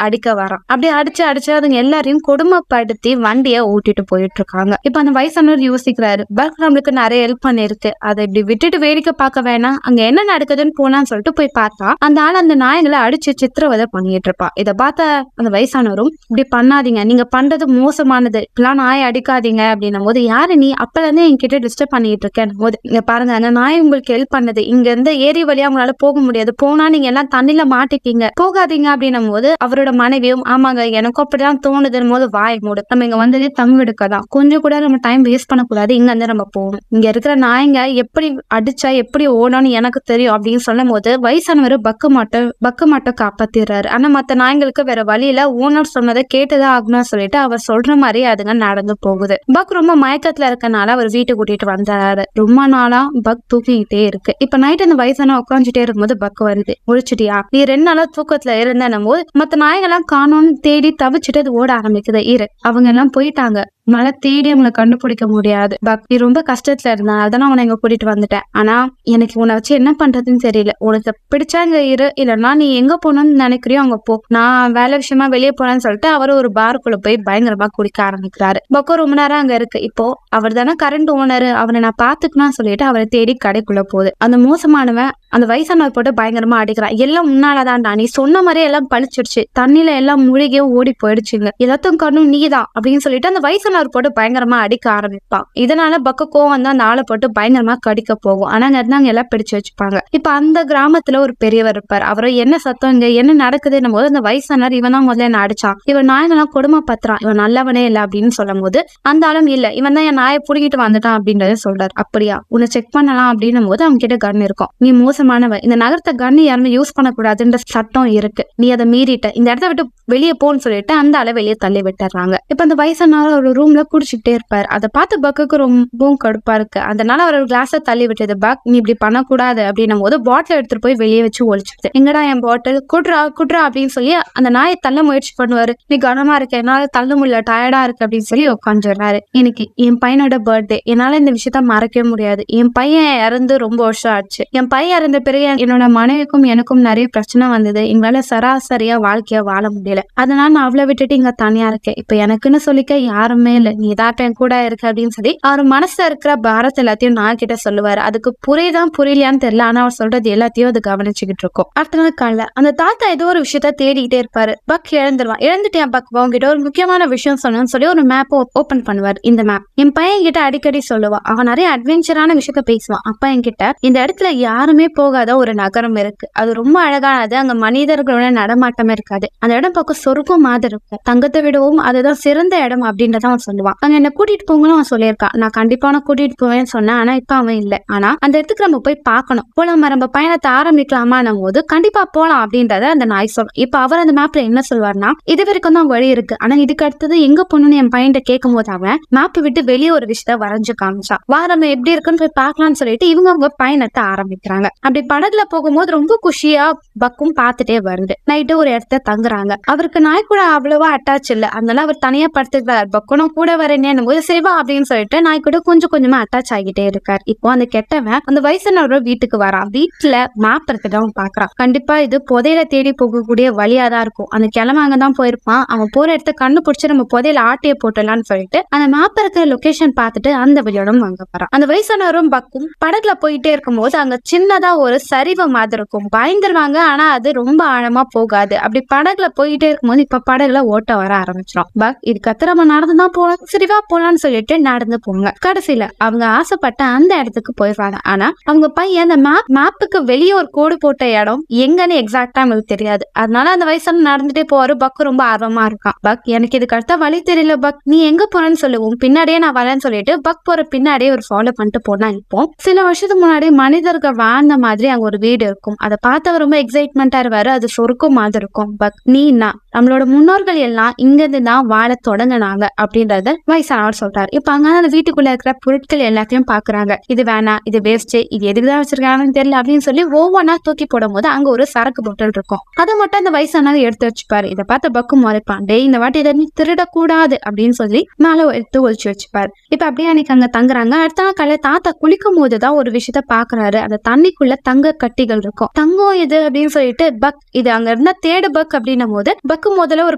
அடிக்க வரான். அப்படியே அடிச்சு அதுங்க எல்லாரையும் கொடுமைப்படுத்தி வண்டியை ஓட்டிட்டு போயிட்டு இருக்காங்க. இப்ப அந்த வயசானவர் யோசிக்கிறாரு, பக் நம்மளுக்கு நிறைய ஹெல்ப் பண்ணிருக்கு, அதை இப்படி விட்டுட்டு வேடிக்கை பார்க்க வேணாம், அங்க என்ன நடக்குதுன்னு போனான்னு சொல்லிட்டு போய் பார்த்தா அந்த ஆள் அந்த நாய்களை அடிச்சு சித்திரவதை பண்ணிட்டு இருப்பா. இதை பார்த்த அந்த வயசானவரும் இப்படி பண்ணாதீங்க, நீங்க பண்றது மோசமானது, இப்பெல்லாம் நாயை அடிக்காதீங்க அப்படின்னும் போது யாரு நீ அப்பல இருந்து என்கிட்ட டிஸ்டர்ப் பண்ணிட்டு இருக்கேன் போது இங்க பாருங்க அந்த நாய் உங்களுக்கு ஹெல்ப் பண்ணது, இங்க இருந்து ஏரி வழியா உங்களால போக முடியாது, போனா நீங்க எல்லாம் தண்ணில மாட்டிப்பீங்க, போகாதீங்க அப்படின்னும் போது அவரோட மனைவியும் ஆமாங்க எனக்கும் அப்படிதான் தோணுதுன்னு போது வாய் மூடு, நம்ம இங்க வந்ததே தங்கு எடுக்கதான், கொஞ்சம் கூட நம்ம டைம் வேஸ்ட் பண்ணக்கூடாது, இங்க இருந்து நம்ம போகணும், இங்க இருக்கிற நாய்ங்க எப்படி அடிச்சா எப்படி ஓடணும்னு எனக்கு தெரியும் அப்படின்னு சொல்லும் போது வயசானவர் பக்கு மட்டும் காப்பாத்திடுறாரு. ஆனா மத்த நாய்களுக்கு வேற வழியில ஓனர் சொன்னதை கேட்டுதான் ஆகணும்னு சொல்லிட்டு அவர் சொல்ற மாதிரி அதுங்க நடந்து போகுது. பக் ரொம்ப மயக்கத்துல இருக்கனால அவர் வீட்டுக்கு கூட்டிட்டு வந்தாரு. ரொம்ப நாளா பக் தூக்கிக்கிட்டே இருக்கு. இப்ப நைட் அந்த வயசான உட்காந்துட்டே இருக்கும்போது பக் வருது. முடிச்சிட்டியா, நீ 2 நாளா தூக்கத்துல இருந்தேன்னும் போது மத்த நாய்கெல்லாம் காணோம்னு தேடி தவிச்சுட்டு அது ஓட ஆரம்பிக்குது. அவங்க எல்லாம் போயிட்டாங்க, மழை தேடி அவங்களை கண்டுபிடிக்க முடியாது. பக் நீ ரொம்ப கஷ்டத்துல இருந்தா அதான் உன்னை இங்க கூட்டிட்டு வந்துட்டேன். ஆனா எனக்கு உன்னை வச்சு என்ன பண்றதுன்னு தெரியல. உனக்கு பிடிச்சா இங்க இரு, இல்லன்னா நீ எங்க போகணும்னு நினைக்கிறியோ அங்க போ. நான் வேலை விஷயமா வெளியே போனேன்னு சொல்லிட்டு அவரு ஒரு பாருக்குள்ள போய் பயங்கரமா குடிக்க ஆரம்பிக்கிறாரு. பக்கம் ரொம்ப நேரம் அங்க இருக்கு. இப்போ அவர் தானே கரண்ட் ஓனரு, அவனை நான் பாத்துக்கணும்னு சொல்லிட்டு அவரை தேடி கடைக்குள்ள போகுது. அந்த மோசமானவன் அந்த வயசானவர் போட்டு பயங்கரமா அடிக்கிறான். எல்லாம் முன்னாலதான்டா, நீ சொன்ன மாதிரியே எல்லாம் பழிச்சிடுச்சு, தண்ணியில எல்லாம் மூழ்கியும் ஓடி போயிடுச்சுங்க, எல்லாத்தையும் காரணம் நீதான் அப்படின்னு சொல்லிட்டு அந்த வயசானவர் போட்டு பயங்கரமா அடிக்க ஆரம்பிப்பான். இதனால பக்க கோவம் வந்து அந்த ஆளை போட்டு பயங்கரமா கடிக்க போகும். ஆனா அங்க எல்லாம் பிடிச்சு வச்சுப்பாங்க. இப்ப அந்த கிராமத்துல ஒரு பெரியவர் இருப்பார். அவரை என்ன சத்தம், இங்க என்ன நடக்குதுன்னும் போது அந்த வயசானவர் இவன் தான் முதல்ல என்ன அடிச்சான், இவன் நாயெல்லாம் கொடுமை பத்துறான், இவன் நல்லவனே இல்ல அப்படின்னு சொல்லும் போது அந்த ஆளும் இல்ல, இவன் தான் என் நாயை புடிக்கிட்டு வந்துட்டான் அப்படின்றத சொல்றாரு. அப்படியா, உன்னை செக் பண்ணலாம் அப்படின்னும் போது அவங்க கிட்ட கன் இருக்கும். நீ மோசமானவன், இந்த நகரத்தை கன்னு யாருமே யூஸ் பண்ணக்கூடாதுன்ற சட்டம் இருக்கு, நீ அதை மீறிட்ட, இந்த இடத்த விட்டு வெளியே போன்னு சொல்லிட்டு அந்த ஆளை வெளியே தள்ளி விட்டுறாங்க. இப்ப அந்த வயசானவர் ஒரு ரூம்ல குடிச்சுட்டே இருப்பாரு. அதை பார்த்து பக்குக்கு ரொம்பவும் கடுப்பா இருக்கு. அதனால அவர் கிளாஸை தள்ளி விட்டது. பக் நீ இப்படி பண்ணக்கூடாது அப்படின்னும் போது பாட்டில் எடுத்துட்டு போய் வெளியே வச்சு ஒழிச்சுது. எங்கடா என் பாட்டில், குட்ரா குட்ரா அப்படின்னு சொல்லி அந்த நாயை தள்ள முயற்சி பண்ணுவாரு. நீ கனமா இருக்க, என்னால தள்ள முடியல, டயர்டா இருக்கு அப்படின்னு சொல்லி உட்காந்துடுறாரு. இன்னைக்கு என் பையனோட பர்த்டே, என்னால இந்த விஷயத்த மறக்கவே முடியாது. என் பையன் இறந்து ரொம்ப வருஷம் ஆச்சு. என் பையன் இறந்த பிறகு என்னோட மனைவிக்கும் எனக்கும் நிறைய பிரச்சனை வந்தது. எங்களால சராசரியா வாழ்க்கைய வாழ முடியல. அதனால நான் அவளை விட்டுட்டு இங்க தனியா இருக்கேன். இப்ப எனக்குன்னு சொல்லிக்க யாருமே இல்ல, நீ தான் என் கூட இருக்க அப்படின்னு சொல்லி அவர் மனசுல இருக்கிற பாரத் எல்லாத்தையும் நான் கிட்ட சொல்லுவாரு. அதுக்கு புரியலையான்னு தெரியல, ஆனா அவர் சொல்றது எல்லாத்தையும் அது கவனிச்சுக்கிட்டு இருக்கும். அடுத்த நாள் காலைல அந்த தாத்தா ஏதோ ஒரு விஷயத்த தேடிக்கிட்டே இருப்பாரு. பக் இழந்துருவான். இழந்துட்டேன் பக், உங்ககிட்ட ஒரு முக்கியமான விஷயம் சொல்லணும்னு சொல்லி ஒரு மேப் ஓபன் பண்ணுவார். இந்த மேப் என் பையன் கிட்ட அடிக்கடி சொல்லுவான். அவன் நிறைய அட்வென்ச்சரான விஷயத்த பேசுவான். அப்ப என்கிட்ட இந்த இடத்துல யாருமே போகாத ஒரு நகரம் இருக்கு, அது ரொம்ப அழகானது, அங்க மனிதர்களோட நடமாட்டமே இருக்காது, அந்த இடம் பக்கம் சொர்க்கம் மாதிரி இருக்கும், தங்கத்தை விடவும் அதுதான் சிறந்த இடம் அப்படின்றத அவன் சொல்லுவான். அங்க என்ன கூட்டிட்டு போங்கன்னு அவன் சொல்லியிருக்கான். நான் கண்டிப்பா நான் கூட்டிட்டு போவேன்னு சொன்னேன். ஆனா இப்ப அவன் இல்ல. ஆனா அந்த இடத்துக்கு நம்ம போய் பார்க்கணும், போலாம், நம்ம பயணத்தை ஆரம்பிக்கலாமா போது கண்டிப்பா போலாம் அப்படின்றத அந்த நாய் சொல்லும். இப்ப அவர் அந்த மேப்ல என்ன சொல்வார்னா, இது வரைக்கும் தான் வழி இருக்கு, ஆனா இதுக்கு அடுத்தது எங்க போகணும்னு என் பையன் கேட்கும் போது அவன் மேப் விட்டு வெளியே ஒரு விஷயத்த வரைஞ்சு காமிச்சான். வாரம் எப்படி இருக்குன்னு போய் பார்க்கலாம்னு சொல்லிட்டு இவங்க அவங்க பயணத்தை ஆரம்பிக்கிறாங்க. அப்படி படகுல போகும்போது ரொம்ப குஷியா பக்கும் பார்த்துட்டே வருது. நைட்டு ஒரு இடத்த தங்குறாங்க. அவருக்கு நாய் கூட அவ்வளவா அட்டாச் இல்ல, அதனால அவர் தனியா படுத்துக்கிறார். பக்கனும் கூட வரேன்னு போது சேவா அப்படின்னு சொல்லிட்டு நாய் கூட கொஞ்சம் கொஞ்சமா அட்டாச் ஆகிட்டே இருக்காரு. இப்போ அந்த கெட்டவன் அந்த வயசானவரோட வீட்டுக்கு வரான். வீட்டுல மேப் இருக்கதான் பாக்குறான். கண்டிப்பா இது புதையில தேடி போகக்கூடிய வழியாதான் இருக்கும், அந்த கிழமை அங்கதான் போயிருப்பான், அவன் போற இடத்த கண்டுபிடிச்சு நம்ம புதையில ஆட்டைய போட்டலாம்னு சொல்லிட்டு அந்த மேப் இருக்கிற லொகேஷன் பார்த்துட்டு அந்த வழியோட அங்க வரான். அந்த வயசானவரும் பக்கும் படகுல போயிட்டே இருக்கும் போது அங்க சின்னதா ஒரு சரிவு மாதிரி இருக்கும், பயந்துருவாங்க. ஆனா அது ரொம்ப ஆழமா போகாது. அப்படி படகுல போயிட்டே இருக்கும்போது இப்ப படகுல ஓட்ட வர ஆரம்பிச்சிடும். பக் இது கத்திரமா நடந்துதான் போலாம், சரிவா போலான்னு சொல்லிட்டு நடந்து போங்க. கடைசியில அவங்க ஆசைப்பட்ட அந்த இடத்துக்கு போயிடுவாங்க. ஆனா அவங்க பையன் அந்த மேப்புக்கு வெளியே ஒரு கோடு போட்ட இடம் எங்கன்னு எக்ஸாக்டா அவங்களுக்கு தெரியாது. அதனால அந்த வயசான நடந்துட்டே போவாரு. பக் ரொம்ப ஆர்வமா இருக்கான். பக் எனக்கு இதுக்கு அடுத்த வழி தெரியல பக், நீ எங்க போறேன்னு சொல்லுவோம், பின்னாடியே நான் வரேன்னு சொல்லிட்டு பக் போற பின்னாடியே ஒரு ஃபாலோ பண்ணிட்டு போனா இப்போ சில வருஷத்துக்கு முன்னாடி மனிதர்கள் வாழ்ந்த மாதிரி அங்க ஒரு வீடு இருக்கும். அதை பார்த்தவர் ரொம்ப எக்ஸைட்மெண்டா இருவாரு. அது சொர்க்கம் மாதிரி இருக்கும். பக் நீனா நம்மளோட முன்னோர்கள் எல்லாம் இங்க இருந்து தான் வாழ தொடங்கினாங்க அப்படின்றத வயசானவர் சொல்றாரு. இப்ப அங்க அந்த வீட்டுக்குள்ள இருக்கிற பொருட்கள் எல்லாத்தையும் பாக்குறாங்க. இது வேணாம், இது வேஸ்ட், இது எதுக்குதான் வச்சிருக்காங்கன்னு தெரியல அப்படின்னு சொல்லி ஒவ்வொன்னா தூக்கி போடும் போது அங்க ஒரு சரக்கு பொட்டல் இருக்கும். அதை மட்டும் அந்த வயசானவர் எடுத்து வச்சுப்பாரு. இதை பார்த்து பக்கும் முறைப்பான். டே இந்த வாட்டி இதை நீ திருடக்கூடாது அப்படின்னு சொல்லி மேல எடுத்து ஒழிச்சு வச்சுப்பாரு. இப்ப அப்படியே அன்னைக்கு அங்க தங்குறாங்க. அடுத்த நாள் காலையில தாத்தா குளிக்கும் போதுதான் ஒரு விஷயத்த பாக்குறாரு. அந்த தண்ணிக்குள்ள தங்க கட்டிகள் இருக்கும். தங்கம் இது அப்படின்னு சொல்லிட்டு பக் இது அங்க இருந்தா தேடு பக் அப்படின்னும் போது பக்கு முதல்ல ஒரு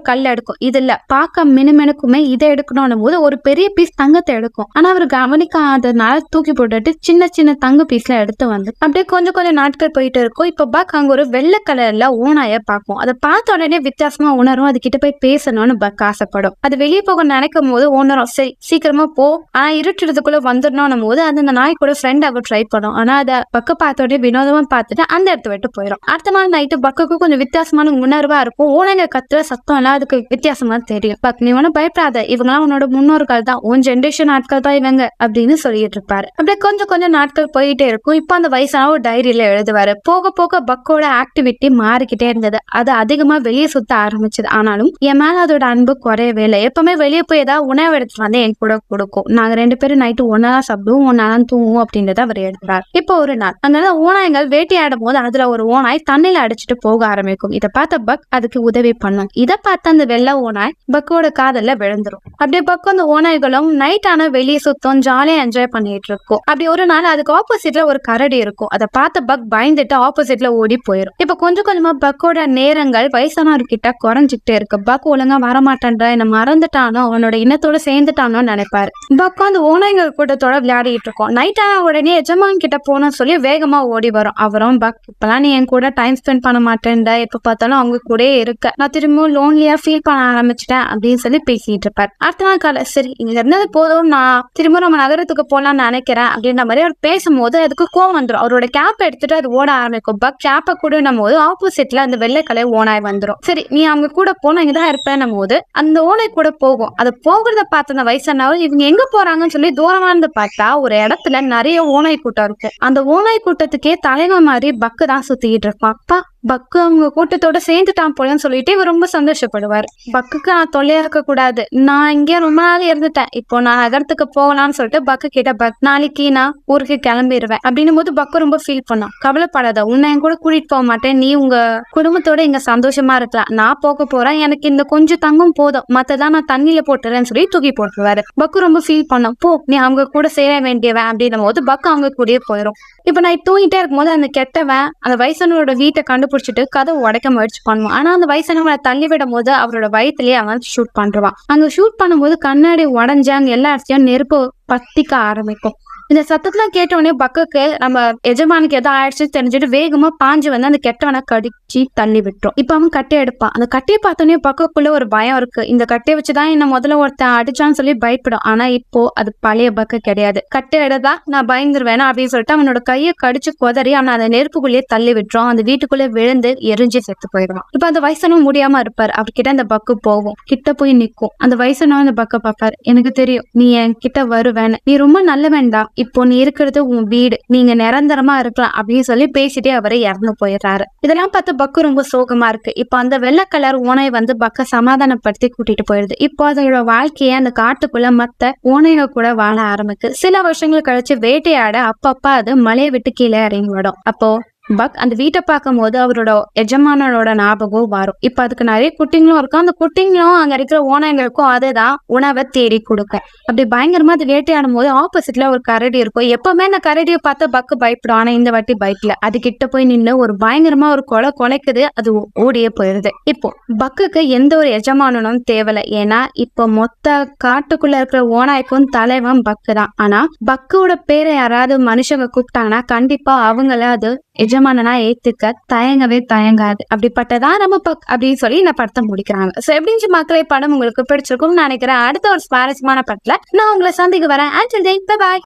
கல் எடுக்கும். இது இல்ல பார்க்க மினுமெனுக்குமே இதை எடுக்கணும் போது ஒரு பெரிய பீஸ் தங்கத்தை எடுக்கும். ஆனா அவர் கவனிக்காதனால தூக்கி போட்டுட்டு சின்ன சின்ன தங்க பீஸ்ல எடுத்து வந்து அப்படியே கொஞ்சம் கொஞ்சம் நாட்கள் போயிட்டு இருக்கும். இப்ப பக் அங்க ஒரு வெள்ளை கலர்ல ஓனாய பார்க்கும். அதை பார்த்த உடனே வித்தியாசமா உணரும். அது கிட்ட போய் பேசணும்னு பக் ஆசைப்படும். அது வெளியே போக நினைக்கும் போது ஓனரும் சரி சீக்கிரமா போ, ஆனா இருட்டுறதுக்குள்ள வந்துடணும் போது அது அந்த நாய் கூட ஃப்ரெண்ட் அவர் ட்ரை பண்ணும். ஆனா அதை பக்க பார்த்த உடனே வினோதமா பார்த்துட்டு அந்த இடத்த விட்டு போயிடும். அடுத்த நாள் நைட்டு பக்குக்கு கொஞ்சம் வித்தியாசமான உணர்வா இருக்கும். ஓனைங்க கத்து பக்கத்துல சத்தம் எல்லாம் அதுக்கு வித்தியாசமா தெரியும். பக் நீ ஒன்னும் பயப்படாத, இவங்கெல்லாம் உன்னோட முன்னோர்கள் தான், உன் ஜென்ரேஷன் ஆட்கள் தான் இவங்க அப்படின்னு சொல்லிட்டு இருப்பாரு. அப்படியே கொஞ்சம் நாட்கள் போயிட்டே இருக்கும். இப்ப அந்த வயசான ஒரு டைரியில எழுதுவாரு. போக போக பக்கோட ஆக்டிவிட்டி மாறிக்கிட்டே இருந்தது. அது அதிகமா வெளியே சுத்த ஆரம்பிச்சது. ஆனாலும் என் மேல அதோட அன்பு குறையவே இல்லை. எப்பவுமே வெளியே போய் ஏதாவது உணவு எடுத்துட்டு வந்து என் கூட கொடுக்கும். நாங்க 2 பேரும் நைட்டு ஒன்னாதான் சாப்பிடுவோம், ஒன்னாதான் தூங்குவோம் அப்படின்றத அவர் எழுதுறாரு. இப்போ ஒரு நாள் அதனால ஓநாய்கள் வேட்டையாடும் போது அதுல ஒரு ஓநாய் தண்ணியில அடிச்சுட்டு போக ஆரம்பிக்கும். இதை பார்த்த பக் அதுக்கு உதவி பண்ணும். இதை பார்த்த அந்த வெள்ளை ஓநாய் பக்கோட காதல்ல விழுந்துரும். அப்படியே பக் அந்த ஓநாய்களும் நைட் ஆனா வெளியே சுத்தம் ஜாலியா என்ஜாய் பண்ணிட்டு இருக்கும். அப்படி ஒரு நாள் அதுக்கு ஆப்போசிட்ல ஒரு கரடி இருக்கும். அதை பார்த்த பக் பயந்துட்டு ஆப்போசிட்ல ஓடி போயிடும். இப்ப கொஞ்சமா பக்கோட நேரங்கள் வயசானவர்கிட்ட குறைஞ்சிக்கிட்டே இருக்கு. பக் ஒழுங்கா வரமாட்டான்ற, என்ன மறந்துட்டானோ, அவனோட இனத்தோட சேர்ந்துட்டானோ நினைப்பாரு. பக் அந்த ஓநாய்கள் கூட்டத்தோட விளையாடிட்டு இருக்கோம். நைட் ஆன உடனே எஜமான் கிட்ட போனோம்னு சொல்லி வேகமா ஓடி வரும். அவரும் பக் இப்பெல்லாம் நீ என் கூட டைம் ஸ்பெண்ட் பண்ண மாட்டேன்டா, எப்ப பார்த்தாலும் அவங்க கூட இருக்க, நான் திரும்பவும் லோன்லியா ஃபீல் பண்ண ஆரம்பிச்சிட்டேன் அப்படின்னு சொல்லி பேசிட்டு இருப்பாரு. அடுத்த நாள் காலை சரி இங்க இருந்தது போதும், நான் திரும்ப நம்ம நகரத்துக்கு போலாம்னு நினைக்கிறேன் அப்படின்ற மாதிரி அவர் பேசும்போது அதுக்கு கோவம் வந்துடும். அவரோட கேப் எடுத்துட்டு அது ஓட ஆரம்பிக்கும். பக் கேப்பை கூட போது ஆப்போசிட்ல அந்த வெள்ளைக்கலை ஓனாய் வந்துடும். சரி நீ அவங்க கூட போனா இங்கதான் இருப்பேன் போது அந்த ஓனாய் கூட போகும். அது போகிறத பார்த்த அந்த வயசானவர் இவங்க எங்க போறாங்கன்னு சொல்லி தூரமா இருந்து பார்த்தா ஒரு இடத்துல நிறைய ஓனாய் கூட்டம் இருக்கு. அந்த ஓனாய் கூட்டத்துக்கே தலைவன் மாதிரி பக்கு தான் சுத்திக்கிட்டு இருப்பான். அப்பா பக்கு அவங்க கூட்டத்தோட சேர்ந்துட்டான் போலன்னு சொல்லிட்டு இவர் ரொம்ப சந்தோஷப்படுவார். பக்குக்கு நான் தொல்லையா இருக்க கூடாது, நான் இங்கே ரொம்ப நாள் இருந்துட்டேன், இப்போ நான் நகரத்துக்கு போகலாம்னு சொல்லிட்டு பக்கு கிட்ட பக் நாளைக்கு நான் ஊருக்கு கிளம்பிடுவேன் அப்படின்னு போது பக்கு ரொம்ப ஃபீல் பண்ணான். கவலைப்படாத, உன்னை என் கூட கூட்டிட்டு போக மாட்டேன், நீ உங்க குடும்பத்தோட இங்க சந்தோஷமா இருக்கலாம், நான் போக போறேன், எனக்கு இந்த கொஞ்சம் தங்கம் போதும், மத்ததான் நான் தண்ணியில போட்டுறேன்னு சொல்லி தூக்கி போட்டுருவாரு. பக்கு ரொம்ப ஃபீல் பண்ணான். போ நீ அவங்க கூட சேர வேண்டியவன் அப்படின்னும் போது பக்கு அவங்க கூடயே போயிடும். இப்ப நான் தூங்கிட்டே இருக்கும்போது அந்த கெட்டவன் அந்த வயசானவரோட வீட்டை கண்டுபிடிச்சிட்டு கதை உடைக்க முயற்சி பண்ணுவான். ஆனா அந்த வயசானவனை தள்ளி விடும் போது அவரோட வயிற்றுலயே அவன் ஷூட் பண்றான். அங்க ஷூட் பண்ணும்போது கண்ணாடி உடஞ்சு அங்க எல்லா இடத்தையும் நெருப்பு பத்திக்க ஆரம்பிக்கும். இந்த சத்தத்துல கேட்டவனே பக்குக்கு நம்ம எஜமானுக்கு எதோ ஆயிடுச்சு தெரிஞ்சுட்டு வேகமா பாஞ்சு வந்து அந்த கெட்டவனை கடிச்சு தள்ளி விட்டுரும். இப்ப அவன் கட்டையை எடுப்பான். அந்த கட்டையை பார்த்தோன்னே பக்குக்குள்ள ஒரு பயம் இருக்கு. இந்த கட்டையை வச்சுதான் என்ன முதல்ல ஒருத்தன் அடிச்சான்னு சொல்லி பயப்படும். ஆனா இப்போ அது பழைய பக்கு கிடையாது. கட்டை எடுதா நான் பயந்துருவேனா அப்படின்னு சொல்லிட்டு அவனோட கையை கடிச்சு கொதறி அவனை அந்த நெருப்புக்குள்ளேயே தள்ளி விட்டுரும். அந்த வீட்டுக்குள்ளே விழுந்து எரிஞ்சு செத்து போயிடுவான். இப்ப அந்த வயசானவன் முடியாம இருப்பாரு. அவர்கிட்ட அந்த பக்கு போகும். கிட்ட போய் நிற்கும். அந்த வயசானவன் அந்த பக்க பார்ப்பாரு. எனக்கு தெரியும் நீ என் கிட்ட வருவேன்னு, நீ ரொம்ப நல்ல வேண்டாம், இப்போ நீ இருக்கிறது உன் வீடு, நீங்க நிரந்தரமா இருக்கலாம் அப்படின்னு சொல்லி பேசிட்டே அவரை இறந்து போயிடுறாரு. இதெல்லாம் பார்த்து பக்கு ரொம்ப சோகமா இருக்கு. இப்போ அந்த வெள்ளை கலர் ஓனாய் வந்து பக்க சமாதானப்படுத்தி கூட்டிட்டு போயிடுது. இப்போ அதோட வாழ்க்கைய அந்த காட்டுக்குள்ள மத்த ஓனைகள் கூட வாழ ஆரம்பிக்கு. சில வருஷங்கள் கழிச்சு வேட்டையாட அப்பப்பா அது மலையை விட்டு கீழே இறங்கி விடும். அப்போ பக் அந்த வீட்டை பார்க்கும் போது அவரோட எஜமானோட ஞாபகம் வரும். இப்ப அதுக்கு நிறைய குட்டிங்களும் இருக்கும். அந்த குட்டிங்களும் அங்க இருக்கிற ஓனாய்களுக்கும் அதுதான் உணவை தேடி கொடுக்கும். அப்படி பயங்கரமா அது வேட்டையாடும் போது ஆப்போசிட்ல ஒரு கரடி இருக்கும். எப்பவுமே அந்த கரடியை பார்த்து பக்கு பயப்படும். ஆனா இந்த வாட்டி பயப்படல. அது கிட்ட போய் நின்று ஒரு பயங்கரமா ஒரு கொலைக்குது. அது ஓடியே போயிருது. இப்போ பக்குக்கு எந்த ஒரு எஜமானனும் தேவையில்லை. ஏன்னா இப்போ மொத்த காட்டுக்குள்ள இருக்கிற ஓனாய்க்கும் தலைவன் பக்கு தான். ஆனா பக்குவோட பேரை யாராவது மனுஷங்க கூப்பிட்டாங்கன்னா கண்டிப்பா அவங்கள அது எஜமானனா ஏத்துக்க தயங்காது. அப்படிப்பட்டதான் நம்ம பக் அப்படின்னு சொல்லி இந்த படத்தை முடிக்கிறாங்க. சோ எப்படின்னு மக்களை படம் உங்களுக்கு பிடிச்சிருக்கும்னு நினைக்கிறேன். அடுத்த ஒரு சுவாரஸ்யமான படத்துல நான் உங்களை சந்திக்க வரேன். Until then, bye bye.